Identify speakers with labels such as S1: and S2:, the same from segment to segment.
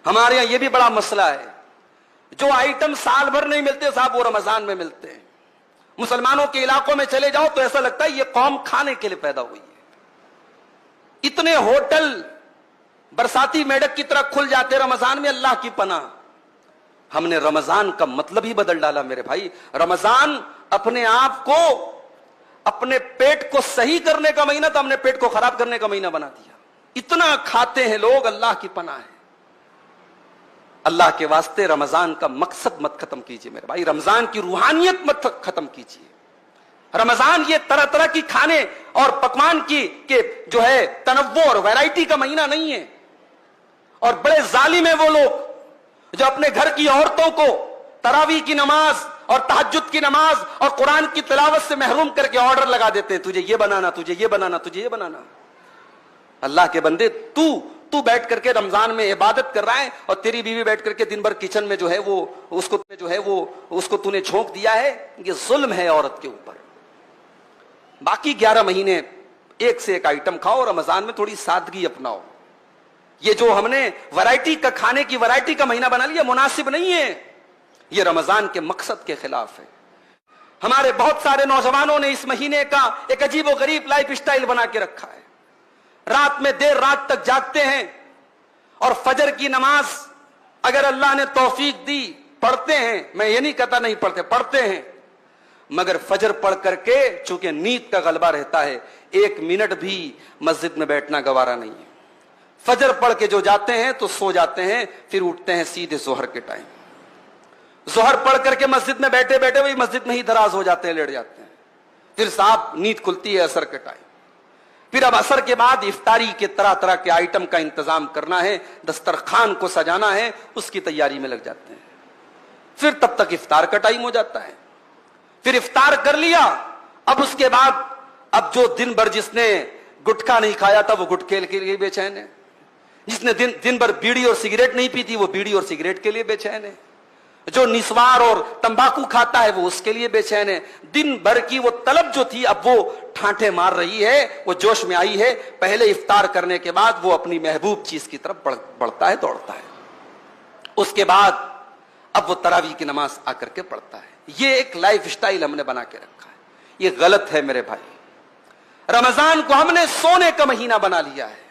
S1: ہمارے یہاں یہ بھی بڑا مسئلہ ہے، جو آئٹم سال بھر نہیں ملتے صاحب وہ رمضان میں ملتے ہیں۔ مسلمانوں کے علاقوں میں چلے جاؤ تو ایسا لگتا ہے یہ قوم کھانے کے لیے پیدا ہوئی ہے۔ اتنے ہوٹل برساتی میڈک کی طرح کھل جاتے رمضان میں، اللہ کی پناہ۔ ہم نے رمضان کا مطلب ہی بدل ڈالا میرے بھائی۔ رمضان اپنے آپ کو، اپنے پیٹ کو صحیح کرنے کا مہینہ تھا، ہم نے پیٹ کو خراب کرنے کا مہینہ بنا دیا۔ اتنا کھاتے ہیں لوگ، اللہ کی پناہ ہے۔ اللہ کے واسطے رمضان کا مقصد مت ختم کیجئے میرے بھائی، رمضان کی روحانیت مت ختم کیجئے۔ رمضان یہ طرح طرح کی کھانے اور پکوان کی کہ جو ہے تنوع اور ویرائٹی کا مہینہ نہیں ہے۔ اور بڑے ظالم ہیں وہ لوگ جو اپنے گھر کی عورتوں کو تراویح کی نماز اور تہجد کی نماز اور قرآن کی تلاوت سے محروم کر کے آرڈر لگا دیتے ہیں، تجھے یہ بنانا، تجھے یہ بنانا، تجھے یہ بنانا۔ اللہ کے بندے، تو بیٹھ کر کے رمضان میں عبادت کر رہا ہے اور تیری بیوی بیٹھ کر کے دن بھر کچن میں جو ہے وہ اس کو تو نے جھونک دیا ہے۔ یہ ظلم ہے عورت کے اوپر۔ باقی 11 مہینے ایک سے ایک آئٹم کھاؤ، رمضان میں تھوڑی سادگی اپناؤ۔ یہ جو ہم نے ورائٹی کا کھانے کی ورائٹی کا مہینہ بنا لیا، مناسب نہیں ہے، یہ رمضان کے مقصد کے خلاف ہے۔ ہمارے بہت سارے نوجوانوں نے اس مہینے کا ایک عجیب و غریب لائف سٹائل بنا کے رکھا ہے۔ رات میں دیر رات تک جاگتے ہیں اور فجر کی نماز اگر اللہ نے توفیق دی پڑھتے ہیں، میں یہ نہیں کہتا نہیں پڑھتے، پڑھتے ہیں، مگر فجر پڑھ کر کے چونکہ نیند کا غلبہ رہتا ہے، 1 منٹ بھی مسجد میں بیٹھنا گوارا نہیں ہے۔ فجر پڑھ کے جو جاتے ہیں تو سو جاتے ہیں، پھر اٹھتے ہیں سیدھے ظہر کے ٹائم۔ ظہر پڑھ کر کے مسجد میں بیٹھے بیٹھے وہی مسجد میں ہی دراز ہو جاتے ہیں، لیٹ جاتے ہیں، پھر صاحب نیند کھلتی ہے عصر کے ٹائم۔ پھر اب عصر کے بعد افطاری کے طرح طرح کے آئٹم کا انتظام کرنا ہے، دسترخوان کو سجانا ہے، اس کی تیاری میں لگ جاتے ہیں۔ پھر تب تک افطار کا ٹائم ہو جاتا ہے۔ پھر افطار کر لیا، اب اس کے بعد اب جو دن بھر جس نے گٹکا نہیں کھایا تھا وہ گٹکے کے لیے بے چین ہے، جس نے دن بھر بیڑی اور سگریٹ نہیں پی تھی وہ بیڑی اور سگریٹ کے لیے بے چین ہے، جو نسوار اور تمباکو کھاتا ہے وہ اس کے لیے بے چین ہے۔ دن بھر کی وہ طلب جو تھی اب وہ ٹھانٹے مار رہی ہے، وہ جوش میں آئی ہے۔ پہلے افطار کرنے کے بعد وہ اپنی محبوب چیز کی طرف بڑھتا ہے، دوڑتا ہے۔ اس کے بعد اب وہ تراویح کی نماز آ کر کے پڑھتا ہے۔ یہ ایک لائف سٹائل ہم نے بنا کے رکھا ہے، یہ غلط ہے میرے بھائی۔ رمضان کو ہم نے سونے کا مہینہ بنا لیا ہے،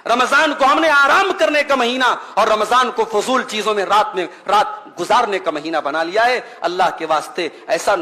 S1: رمضان کو ہم نے آرام کرنے کا مہینہ اور رمضان کو فضول چیزوں میں رات گزارنے کا مہینہ بنا لیا ہے۔ اللہ کے واسطے ایسا